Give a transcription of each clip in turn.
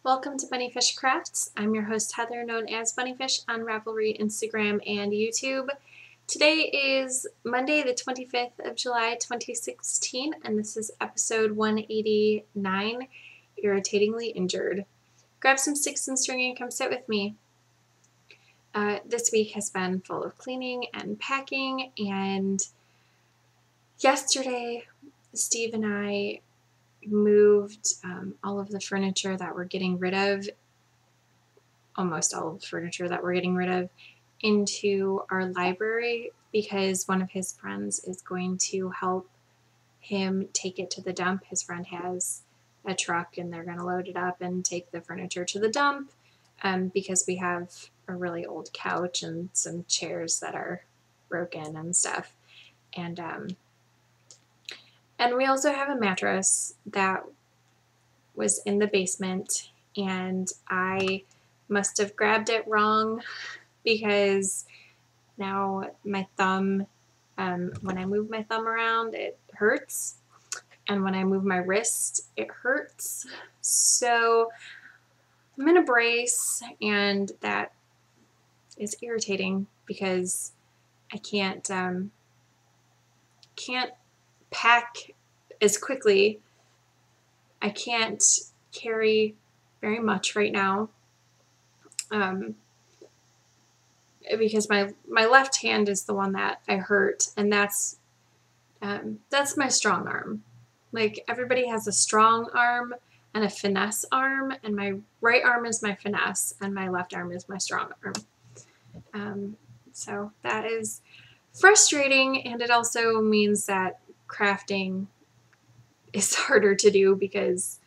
Welcome to Bunnyfish Crafts. I'm your host Heather, known as Bunnyfish on Ravelry, Instagram, and YouTube. Today is Monday, the 25th of July, 2016, and this is episode 189, Irritatingly Injured. Grab some sticks and string and come sit with me. This week has been full of cleaning and packing, and yesterday Steve and I moved all of the furniture that we're getting rid of, almost all of the furniture that we're getting rid of, into our library because one of his friends is going to help him take it to the dump. His friend has a truck and they're going to load it up and take the furniture to the dump because we have a really old couch and some chairs that are broken and stuff. And we also have a mattress that was in the basement, and I must have grabbed it wrong because now my thumb, when I move my thumb around, it hurts. And when I move my wrist, it hurts. So I'm in a brace, and that is irritating because I can't pack as quickly. I can't carry very much right now because my left hand is the one that I hurt, and that's my strong arm. Like, everybody has a strong arm and a finesse arm, and my right arm is my finesse and my left arm is my strong arm. So that is frustrating, and it also means that crafting is harder to do because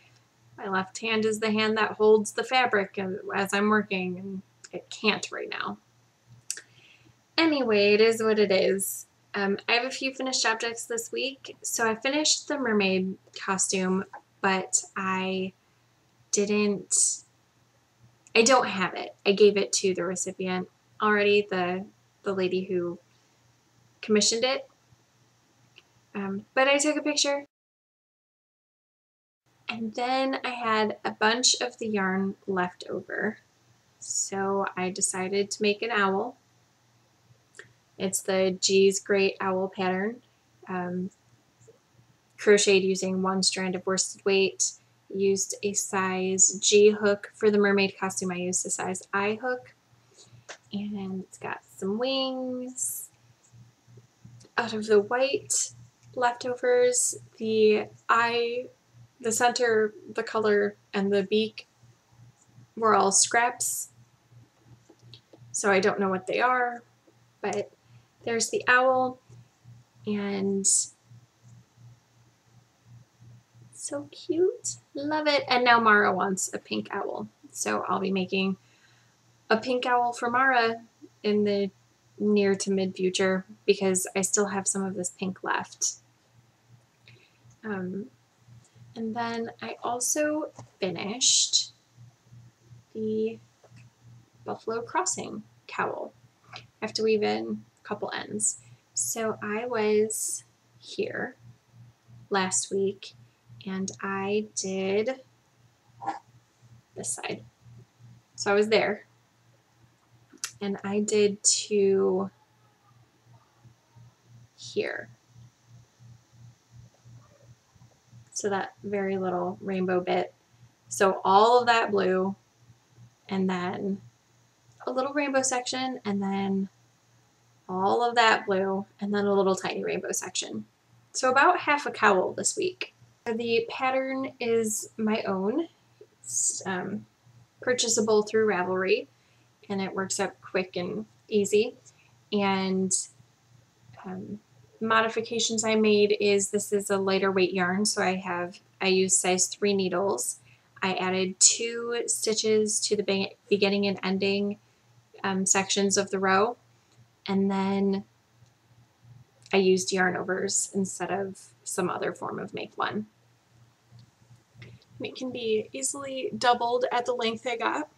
my left hand is the hand that holds the fabric as I'm working, and it can't right now. Anyway, it is what it is. I have a few finished objects this week. So I finished the mermaid costume, but I don't have it. I gave it to the recipient already, the lady who commissioned it. But I took a picture. And then I had a bunch of the yarn left over. So I decided to make an owl. It's the G's Great Owl pattern, crocheted using one strand of worsted weight. Used a size G hook for the mermaid costume. I used a size I hook, and it's got some wings. Out of the white leftovers, the eye, the center, the color, and the beak were all scraps, so I don't know what they are, but there's the owl, and so cute. Love it. And now Mara wants a pink owl, so I'll be making a pink owl for Mara in the near to mid future because I still have some of this pink left. And then I also finished the Buffalo Crossing cowl. I have to weave in a couple ends. So I was here last week and I did this side. So I was there and I did to here. So that very little rainbow bit. So all of that blue, and then a little rainbow section, and then all of that blue, and then a little tiny rainbow section. So about half a cowl this week. The pattern is my own. It's purchasable through Ravelry, and it works up quick and easy. And modifications I made is this is a lighter weight yarn, so I use size 3 needles. I added 2 stitches to the beginning and ending sections of the row, and then I used yarn overs instead of some other form of make one. And it can be easily doubled at the length I got.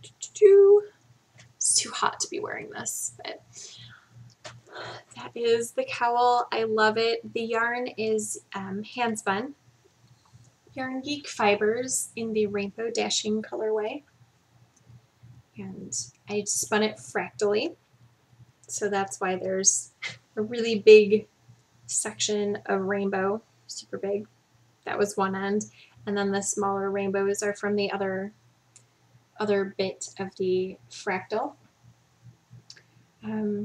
It's too hot to be wearing this, but that is the cowl. I love it. The yarn is hand spun. Yarn Geek fibers in the Rainbow Dashing colorway. And I spun it fractally, so that's why there's a really big section of rainbow, super big. That was one end, and then the smaller rainbows are from the other bit of the fractal. Yeah,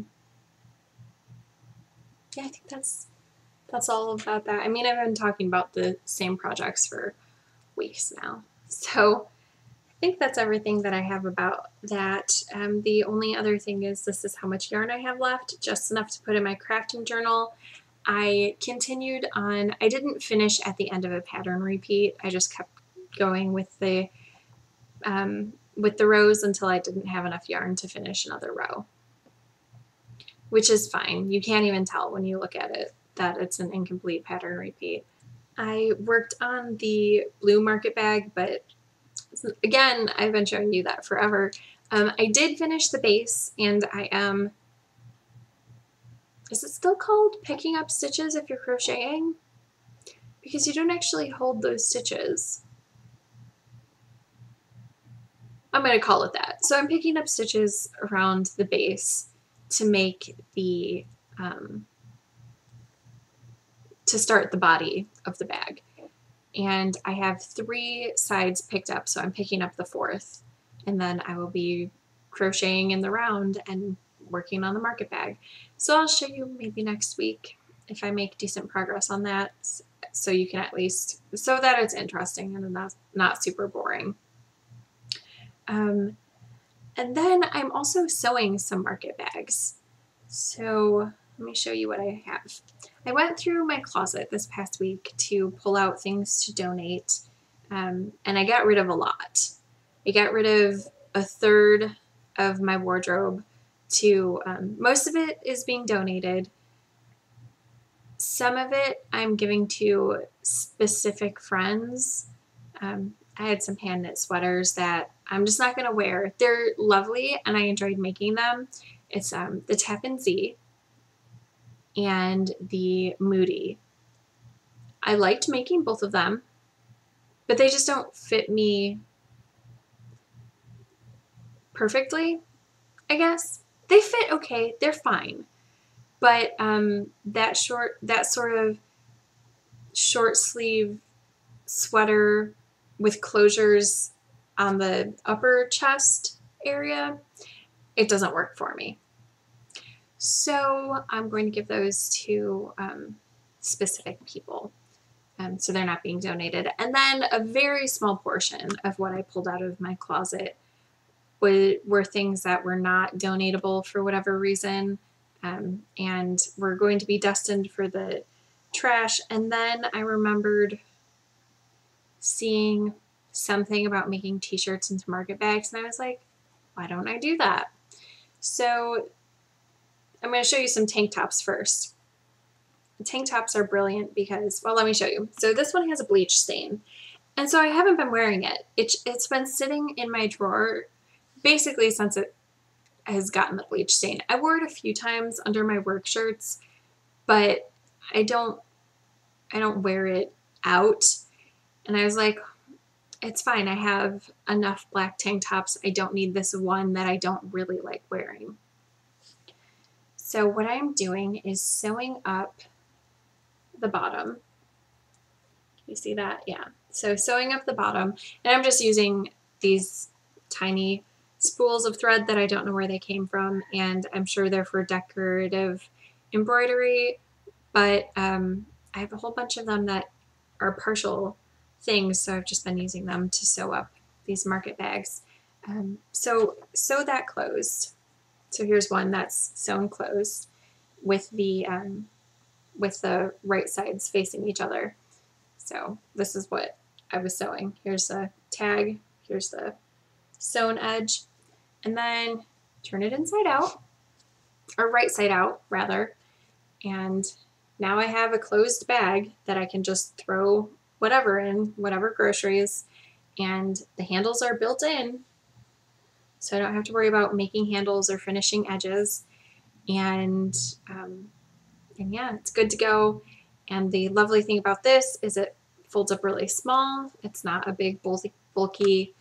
I think that's all about that. I mean, I've been talking about the same projects for weeks now, so I think that's everything that I have about that. The only other thing is this is how much yarn I have left, just enough to put in my crafting journal. I continued on, I didn't finish at the end of a pattern repeat. I just kept going with the rows until I didn't have enough yarn to finish another row, which is fine. You can't even tell when you look at it that it's an incomplete pattern repeat. I worked on the blue market bag, but again, I've been showing you that forever. I did finish the base, and I am, is it still called picking up stitches if you're crocheting? Because you don't actually hold those stitches. I'm going to call it that. So I'm picking up stitches around the base to make the, to start the body of the bag. And I have 3 sides picked up, so I'm picking up the 4th. And then I will be crocheting in the round and working on the market bag. So I'll show you maybe next week if I make decent progress on that, so you can at least, so that it's interesting and not super boring. And then I'm also sewing some market bags. So let me show you what I have. I went through my closet this past week to pull out things to donate, and I got rid of a lot. I got rid of a third of my wardrobe to, most of it is being donated. Some of it I'm giving to specific friends. I had some hand knit sweaters that I'm just not going to wear. They're lovely and I enjoyed making them. It's the Tappan Zee and the Moody. I liked making both of them, but they just don't fit me perfectly, I guess. They fit okay, they're fine. But that sort of short sleeve sweater with closures on the upper chest area, it doesn't work for me. So I'm going to give those to specific people. So they're not being donated. And then a very small portion of what I pulled out of my closet were things that were not donatable for whatever reason, and were going to be destined for the trash. And then I remembered seeing something about making t-shirts into market bags, and I was like, why don't I do that? So I'm going to show you some tank tops first. The tank tops are brilliant because, well, let me show you. So this one has a bleach stain, and so I haven't been wearing it. It's been sitting in my drawer basically since it has gotten the bleach stain. I wore it a few times under my work shirts, but I don't wear it out. And I was like, it's fine. I have enough black tank tops. I don't need this one that I don't really like wearing. So what I'm doing is sewing up the bottom. You see that? Yeah. So sewing up the bottom, and I'm just using these tiny spools of thread that I don't know where they came from, and I'm sure they're for decorative embroidery, but I have a whole bunch of them that are partial things, so I've just been using them to sew up these market bags. So sew that closed. So here's one that's sewn closed with the right sides facing each other. So this is what I was sewing. Here's the tag, here's the sewn edge, and then turn it inside out, or right side out rather, and now I have a closed bag that I can just throw whatever in, whatever groceries, and the handles are built in, so I don't have to worry about making handles or finishing edges, and yeah, it's good to go. And the lovely thing about this is it folds up really small. It's not a big bulky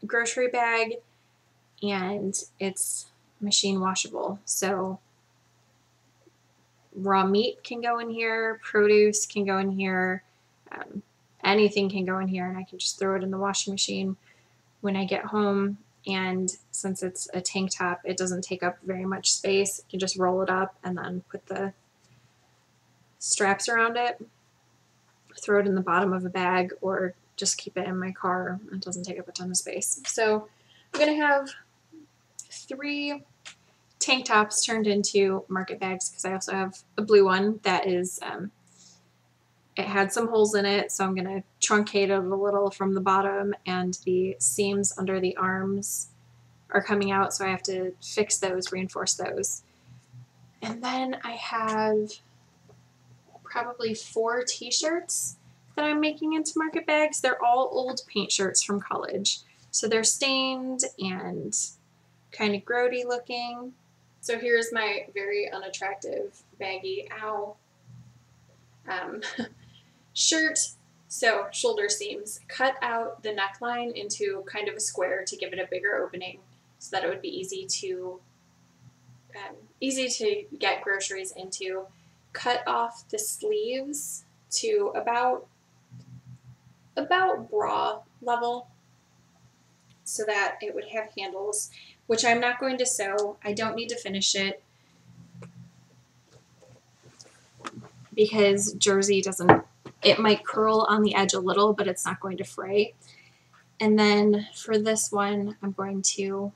grocery bag, and it's machine washable. So raw meat can go in here, produce can go in here, anything can go in here, and I can just throw it in the washing machine when I get home. And since it's a tank top, it doesn't take up very much space. You can just roll it up and then put the straps around it, throw it in the bottom of a bag, or just keep it in my car. It doesn't take up a ton of space. So I'm going to have 3 tank tops turned into market bags, because I also have a blue one that is, it had some holes in it, so I'm going to truncate it a little from the bottom, and the seams under the arms are coming out, so I have to fix those, reinforce those. And then I have probably 4 t-shirts that I'm making into market bags. They're all old paint shirts from college, so they're stained and kind of grody looking. So here's my very unattractive baggy shirt. So shoulder seams, cut out the neckline into kind of a square to give it a bigger opening so that it would be easy to get groceries into. Cut off the sleeves to about bra level so that it would have handles, which I'm not going to sew. I don't need to finish it because jersey doesn't, it might curl on the edge a little, but it's not going to fray. And then for this one, I'm going to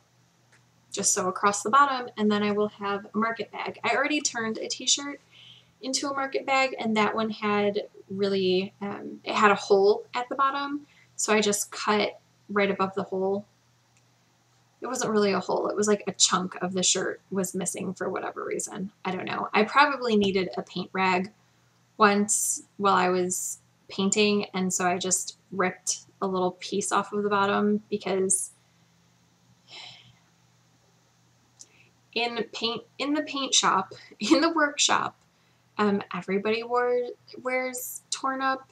just sew across the bottom, and then I will have a market bag. I already turned a t-shirt into a market bag, and that one had really, it had a hole at the bottom, so I just cut right above the hole. It wasn't really a hole, it was like a chunk of the shirt was missing for whatever reason. I don't know. I probably needed a paint rag once while I was painting, and so I just ripped a little piece off of the bottom, because in the paint shop, in the workshop, everybody wears torn up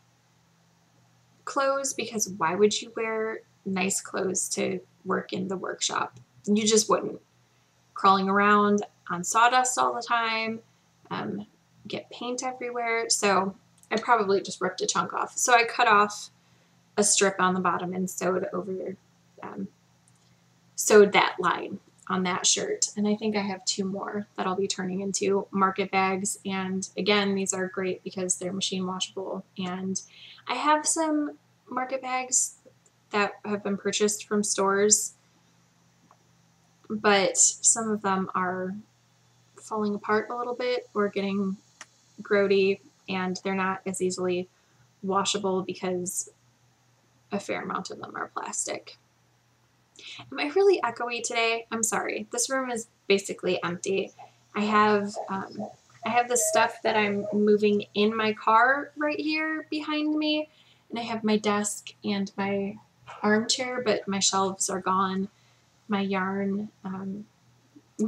clothes, because why would you wear nice clothes to work in the workshop? You just wouldn't. Crawling around on sawdust all the time, get paint everywhere. So I probably just ripped a chunk off. So I cut off a strip on the bottom and sewed over, sewed that line on that shirt. And I think I have 2 more that I'll be turning into market bags. And again, these are great because they're machine washable. And I have some market bags that have been purchased from stores, but some of them are falling apart a little bit or getting grody, and they're not as easily washable because a fair amount of them are plastic. Am I really echoey today? I'm sorry. This room is basically empty. I have the stuff that I'm moving in my car right here behind me, and I have my desk and my armchair, but my shelves are gone. My yarn,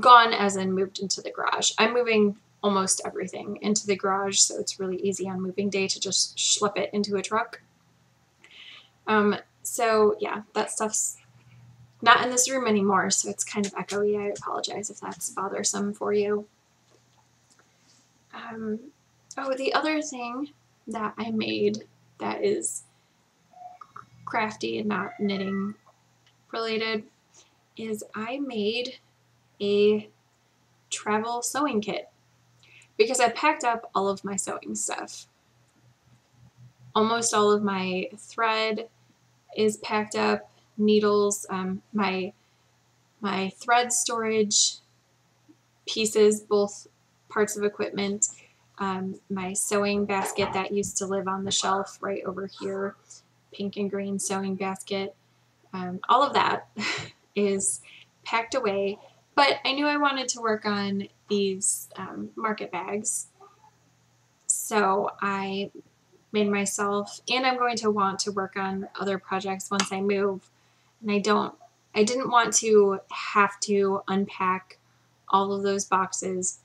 gone as in moved into the garage. I'm moving almost everything into the garage, so it's really easy on moving day to just schlep it into a truck. So yeah, that stuff's not in this room anymore, so it's kind of echoey. I apologize if that's bothersome for you. Oh, the other thing that I made that is crafty and not knitting related is I made a travel sewing kit, because I packed up all of my sewing stuff. Almost all of my thread is packed up, needles, my thread storage pieces, both parts of equipment, my sewing basket that used to live on the shelf right over here, pink and green sewing basket, all of that is packed away. But I knew I wanted to work on these market bags, so I made myself, and I'm going to want to work on other projects once I move, and I didn't want to have to unpack all of those boxes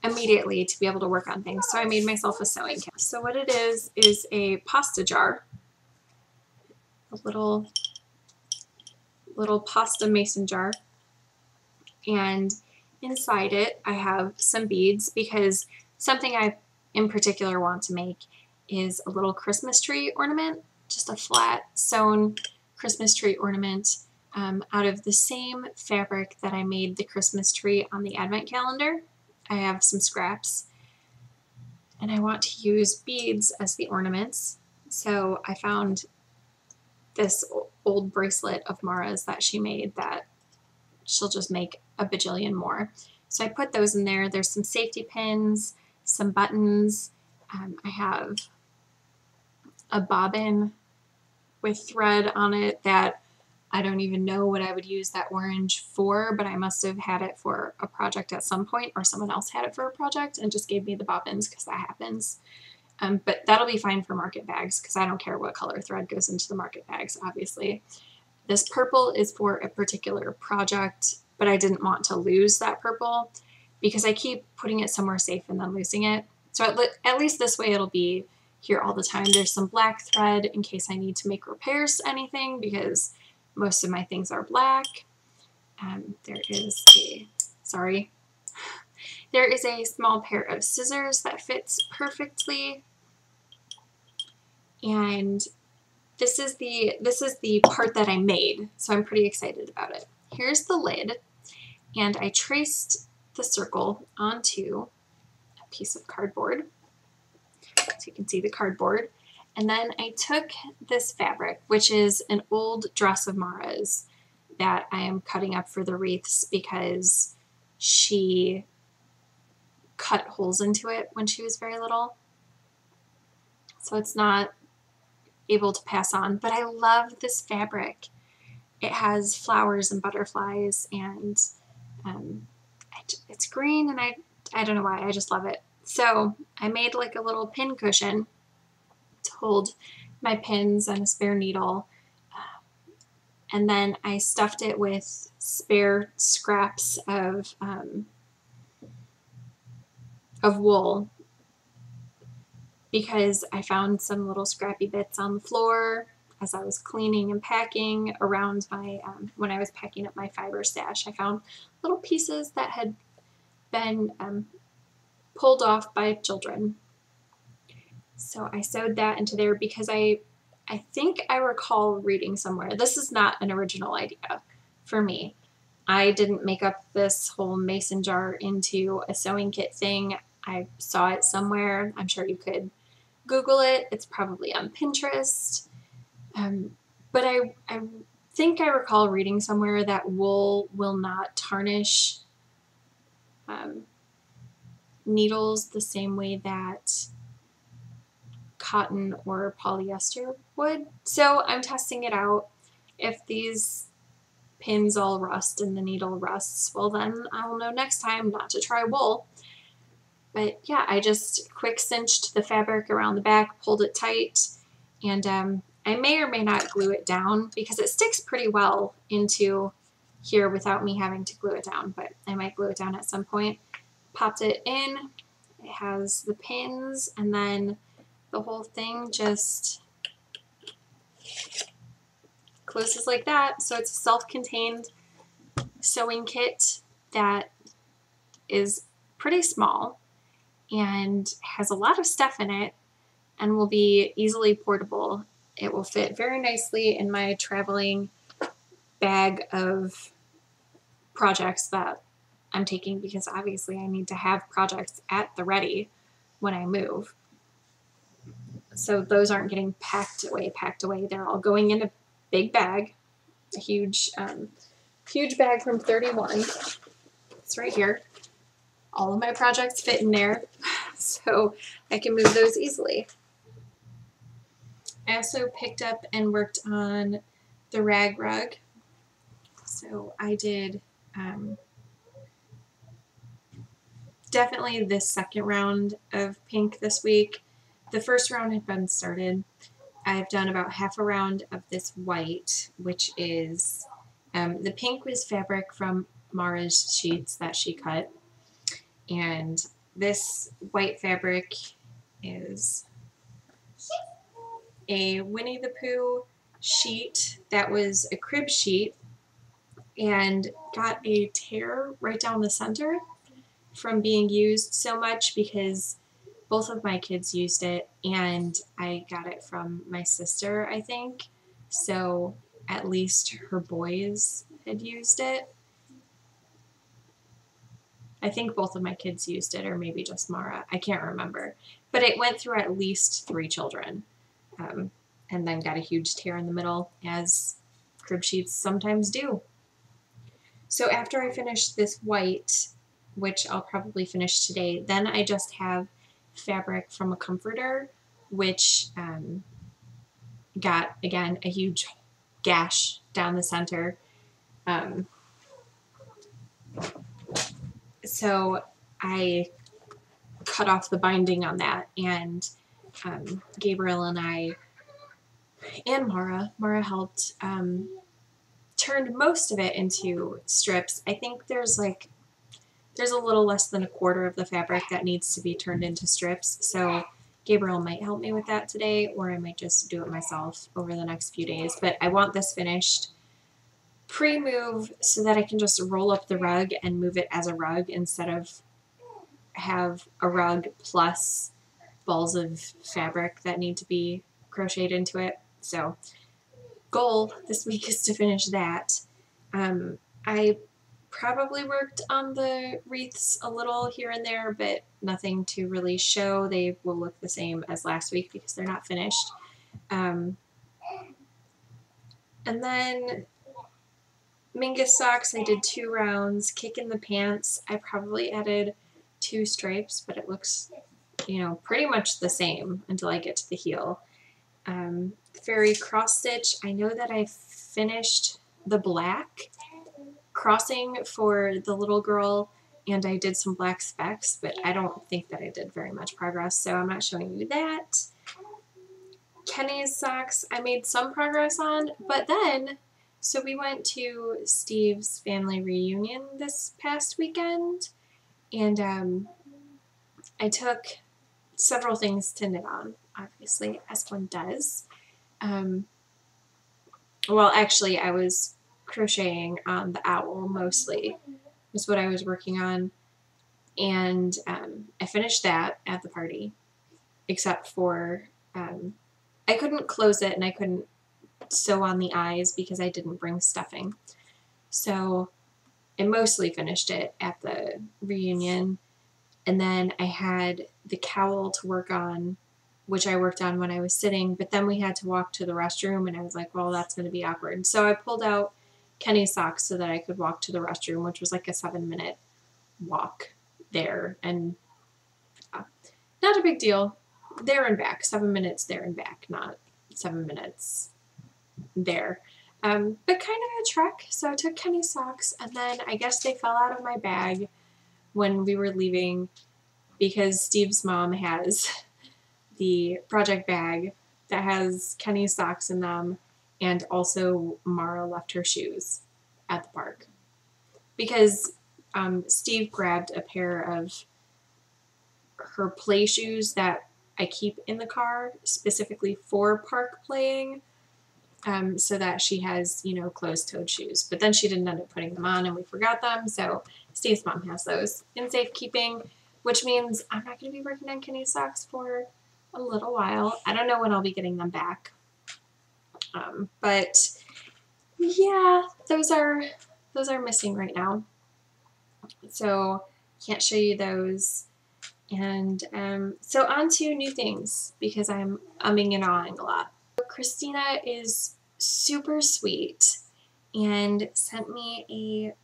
immediately to be able to work on things. So I made myself a sewing kit. So what it is a pasta jar, a little pasta mason jar, and inside it I have some beads, because something I in particular want to make is a little Christmas tree ornament, just a flat sewn Christmas tree ornament out of the same fabric that I made the Christmas tree on the advent calendar. I have some scraps and I want to use beads as the ornaments. So I found this old bracelet of Mara's that she made that she'll just make a bajillion more. So I put those in there. There's some safety pins, some buttons. I have a bobbin with thread on it that I don't even know what I would use that orange for, but I must have had it for a project at some point, or someone else had it for a project and just gave me the bobbins because that happens. But that'll be fine for market bags because I don't care what color thread goes into the market bags, obviously. This purple is for a particular project, but I didn't want to lose that purple because I keep putting it somewhere safe and then losing it. So at least this way it'll be here all the time. There's some black thread in case I need to make repairs to anything because most of my things are black. There is a small pair of scissors that fits perfectly. And this is the part that I made, so I'm pretty excited about it. Here's the lid, and I traced the circle onto a piece of cardboard, so you can see the cardboard. And then I took this fabric, which is an old dress of Mara's that I am cutting up for the wreaths because she cut holes into it when she was very little. So it's not able to pass on, but I love this fabric. It has flowers and butterflies, and it's green, and I don't know why, I just love it. So I made like a little pin cushion to hold my pins and a spare needle, and then I stuffed it with spare scraps of wool, because I found some little scrappy bits on the floor as I was cleaning and packing around my, when I was packing up my fiber stash. I found little pieces that had been pulled off by children. So I sewed that into there because I think I recall reading somewhere, this is not an original idea for me. I didn't make up this whole mason jar into a sewing kit thing. I saw it somewhere. I'm sure you could Google it. It's probably on Pinterest. But I think I recall reading somewhere that wool will not tarnish needles the same way that cotton or polyester would. So I'm testing it out. If these pins all rust and the needle rusts, well then I'll know next time not to try wool. But yeah, I just quick cinched the fabric around the back, pulled it tight, and I may or may not glue it down because it sticks pretty well into here without me having to glue it down, but I might glue it down at some point. Popped it in. It has the pins, and then the whole thing just closes like that. So it's a self-contained sewing kit that is pretty small and has a lot of stuff in it and will be easily portable. It will fit very nicely in my traveling bag of projects that I'm taking, because obviously I need to have projects at the ready when I move. So those aren't getting packed away. They're all going in a big bag, a huge bag from 31. It's right here. All of my projects fit in there, so I can move those easily. I also picked up and worked on the rag rug. So I did definitely this second round of pink this week. The first round had been started. I've done about half a round of this white, which is, the pink was fabric from Mara's sheets that she cut. And this white fabric is a Winnie the Pooh sheet that was a crib sheet and got a tear right down the center from being used so much because both of my kids used it, and I got it from my sister, I think. So at least her boys had used it. I think both of my kids used it, or maybe just Mara. I can't remember. But it went through at least 3 children, and then got a huge tear in the middle, as crib sheets sometimes do. So after I finish this white, which I'll probably finish today, then I just have fabric from a comforter, which got, again, a huge gash down the center. So I cut off the binding on that, and Gabriel and I and Mara helped, turned most of it into strips. I think there's a little less than a quarter of the fabric that needs to be turned into strips, so Gabriel might help me with that today, or I might just do it myself over the next few days. But I want this finished pre-move so that I can just roll up the rug and move it as a rug instead of have a rug plus balls of fabric that need to be crocheted into it. So goal this week is to finish that. I probably worked on the wreaths a little here and there, but nothing to really show. They will look the same as last week because they're not finished. And then Mingus socks, I did 2 rounds. Kick in the pants, I probably added 2 stripes, but it looks, pretty much the same until I get to the heel. Fairy cross stitch, I know that I finished the black crossing for the little girl, and I did some black specks, but I don't think that I did very much progress, so I'm not showing you that. Kenny's socks I made some progress on, but then, so we went to Steve's family reunion this past weekend, and I took several things to knit on, obviously, as one does. Well, actually, I was crocheting on the owl mostly, was what I was working on, and I finished that at the party, except for I couldn't close it and I couldn't sew on the eyes because I didn't bring stuffing. So I mostly finished it at the reunion, and then I had the cowl to work on, which I worked on when I was sitting, but then we had to walk to the restroom, and I was like, well, that's going to be awkward. So I pulled out Kenny's socks so that I could walk to the restroom, which was like a 7-minute walk there, and not a big deal. There and back, 7 minutes there and back, not 7 minutes there. But kind of a trek. So I took Kenny's socks, and then I guess they fell out of my bag when we were leaving because Steve's mom has the project bag that has Kenny's socks in them, and also Mara left her shoes at the park because Steve grabbed a pair of her play shoes that I keep in the car specifically for park playing, so that she has, closed-toed shoes. But then she didn't end up putting them on, and we forgot them, so Steve's mom has those in safekeeping, which means I'm not going to be working on Kenny's socks for a little while. I don't know when I'll be getting them back. But yeah, those are missing right now. So can't show you those. And so on to new things, because I'm umming and ahhing a lot. Christina is super sweet and sent me a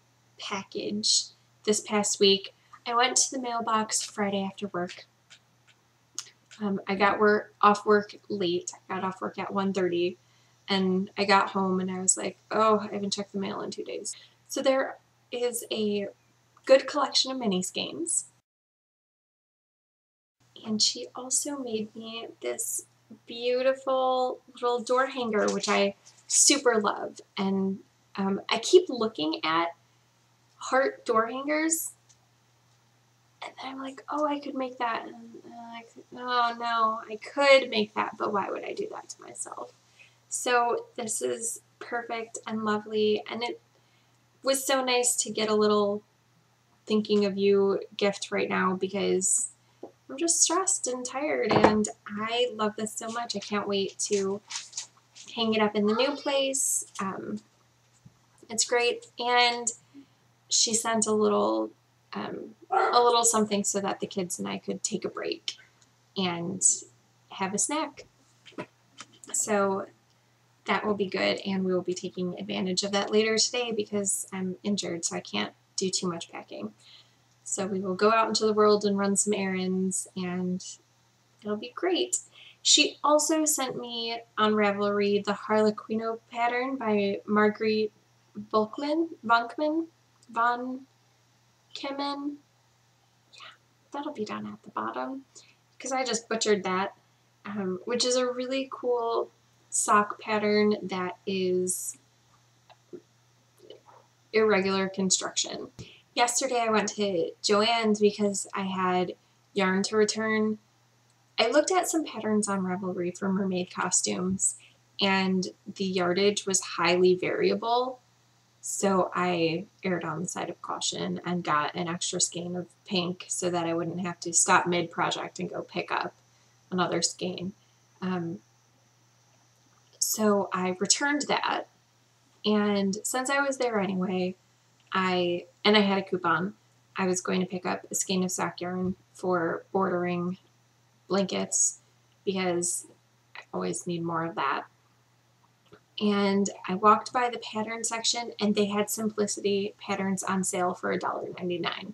package this past week. I went to the mailbox Friday after work. I got off work late. I got off work at 1:30, and I got home and I was like, oh, I haven't checked the mail in 2 days. So there is a good collection of mini skeins. And she also made me this beautiful little door hanger, which I super love. And I keep looking at heart door hangers, And then I'm like, oh, I could make that. And oh no, I could make that, but why would I do that to myself? So this is perfect and lovely. And it was so nice to get a little thinking of you gift right now because I'm just stressed and tired and I love this so much. I can't wait to hang it up in the new place. It's great. And she sent a little something so that the kids and I could take a break and have a snack. So that will be good, and we will be taking advantage of that later today because I'm injured, so I can't do too much packing. So we will go out into the world and run some errands, and it'll be great. She also sent me on Ravelry the Harlequino pattern by Marguerite von Kimmen. Yeah, that'll be down at the bottom because I just butchered that, which is a really cool sock pattern that is irregular construction. Yesterday I went to Joann's because I had yarn to return. I looked at some patterns on Ravelry for mermaid costumes, and the yardage was highly variable, so I erred on the side of caution and got an extra skein of pink so that I wouldn't have to stop mid-project and go pick up another skein. So I returned that, and since I was there anyway, I had a coupon, I was going to pick up a skein of sock yarn for bordering blankets because I always need more of that. And I walked by the pattern section and they had Simplicity patterns on sale for $1.99.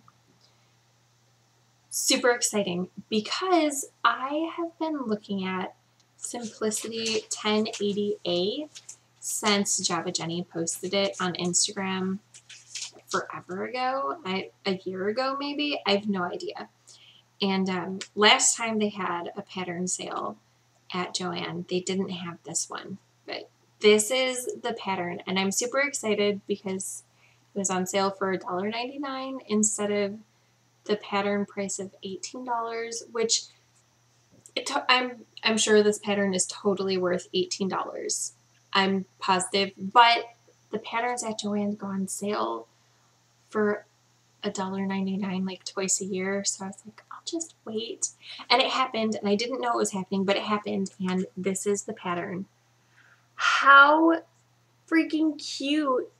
Super exciting because I have been looking at Simplicity 1080A since Java Jenny posted it on Instagram forever ago, a year ago maybe, I have no idea. And last time they had a pattern sale at Joann, they didn't have this one, but this is the pattern, and I'm super excited because it was on sale for $1.99 instead of the pattern price of $18, which I'm sure this pattern is totally worth $18. I'm positive, but the patterns at Joann go on sale for $1.99 like twice a year, so I was like, I'll just wait. And it happened, and I didn't know it was happening, but it happened, and this is the pattern. How freaking cute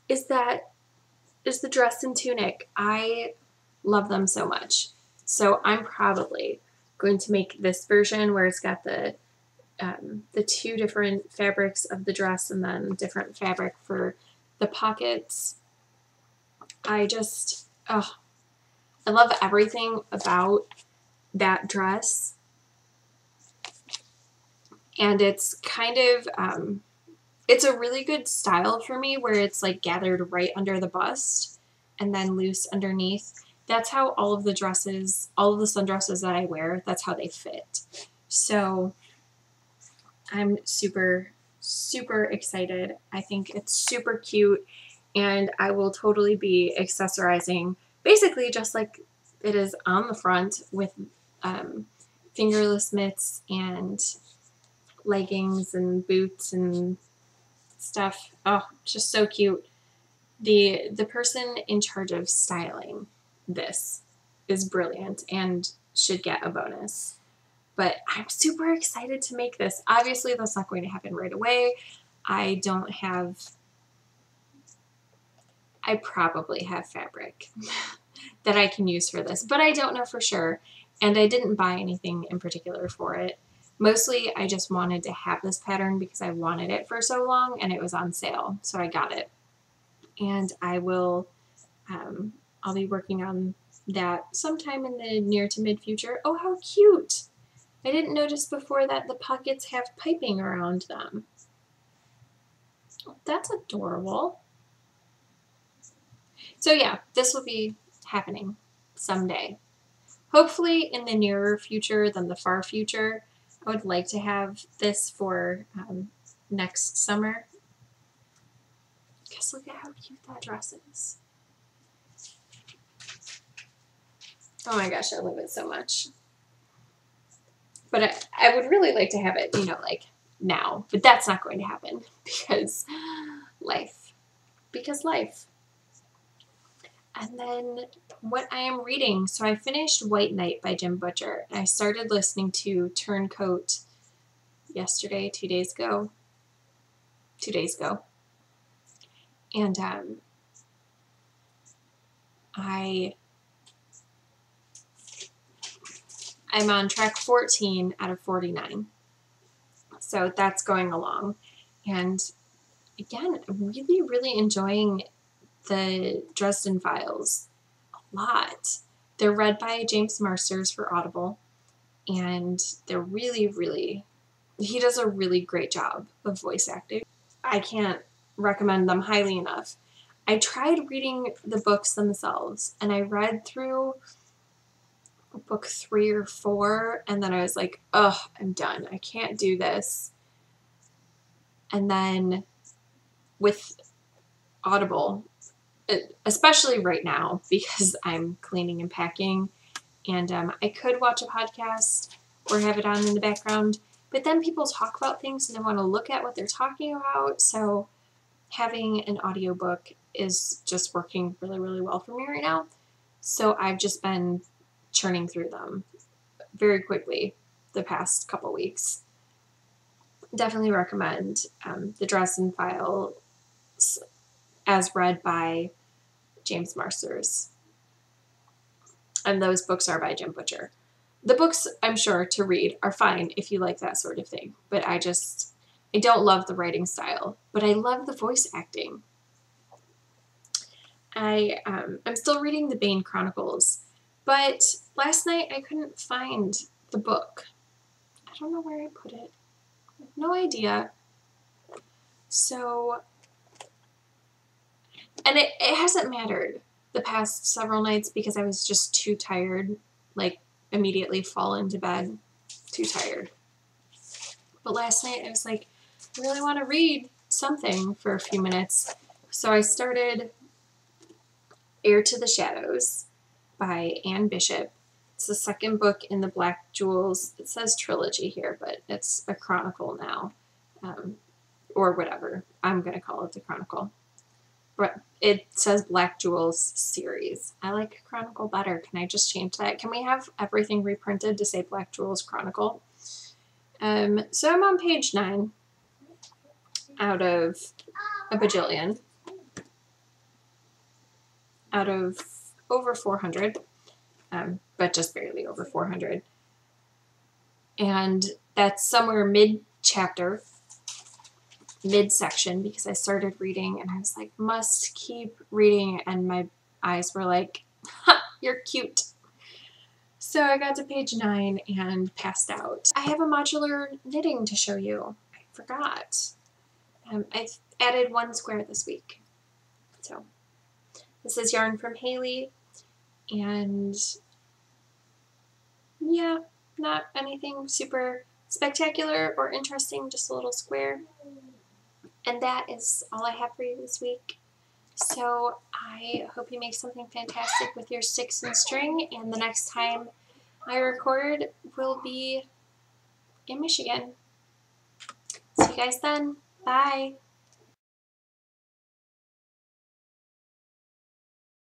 is that? Is the dress and tunic. I love them so much. So I'm probably going to make this version where it's got the two different fabrics of the dress and then different fabric for the pockets. I love everything about that dress. And it's kind of, it's a really good style for me where it's like gathered right under the bust and then loose underneath. That's how all of the sundresses that I wear, that's how they fit. So I'm super, super excited. I think it's super cute, and I will totally be accessorizing basically just like it is on the front with fingerless mitts and leggings and boots and stuff. Oh, just so cute. The person in charge of styling this is brilliant and should get a bonus. But I'm super excited to make this. Obviously, that's not going to happen right away. I probably have fabric that I can use for this, but I don't know for sure. And I didn't buy anything in particular for it. Mostly, I just wanted to have this pattern because I wanted it for so long and it was on sale, so I got it. And I'll be working on that sometime in the near to mid future. Oh, how cute! I didn't notice before that the pockets have piping around them. That's adorable. So yeah, this will be happening someday. Hopefully in the nearer future than the far future. I would like to have this for next summer. Because look at how cute that dress is. Oh my gosh, I love it so much. But I would really like to have it, you know, like now. But that's not going to happen because life. Because life. And then what I am reading. So I finished White Knight by Jim Butcher. And I started listening to Turncoat yesterday, 2 days ago. 2 days ago. And I'm on track 14 out of 49. So that's going along. And again, really, really enjoying the Dresden Files a lot. They're read by James Marsters for Audible. And they're really, really, he does a really great job of voice acting. I can't recommend them highly enough. I tried reading the books themselves, and I read through book 3 or 4, and then I was like, ugh, I'm done. I can't do this. And then with Audible, especially right now, because I'm cleaning and packing, and I could watch a podcast or have it on in the background, but then people talk about things and I want to look at what they're talking about, so having an audiobook is just working really, really well for me right now. So I've just been churning through them very quickly the past couple weeks. Definitely recommend the Dresden Files as read by James Marsters. And those books are by Jim Butcher. The books, I'm sure, to read are fine if you like that sort of thing. But I don't love the writing style. But I love the voice acting. I'm still reading the Bane Chronicles. But last night I couldn't find the book. I don't know where I put it. I have no idea. So, and it hasn't mattered the past several nights because I was just too tired, like immediately fall into bed, too tired. But last night I was like, I really want to read something for a few minutes. So I started Heir to the Shadows by Anne Bishop. It's the second book in the Black Jewels. It says trilogy here, but it's a chronicle now. Or whatever. I'm going to call it the chronicle. But it says Black Jewels series. I like chronicle better. Can I just change that? Can we have everything reprinted to say Black Jewels Chronicle? So I'm on page 9 out of a bajillion. Out of over 400. But just barely over 400. And that's somewhere mid-chapter, mid-section, because I started reading and I was like, must keep reading, and my eyes were like, ha, you're cute. So I got to page 9 and passed out. I have a modular knitting to show you. I forgot. I've added 1 square this week. So this is yarn from Haley, and yeah, not anything super spectacular or interesting, just a little square. And that is all I have for you this week. So I hope you make something fantastic with your sticks and string, and the next time I record will be in Michigan. See you guys then. Bye.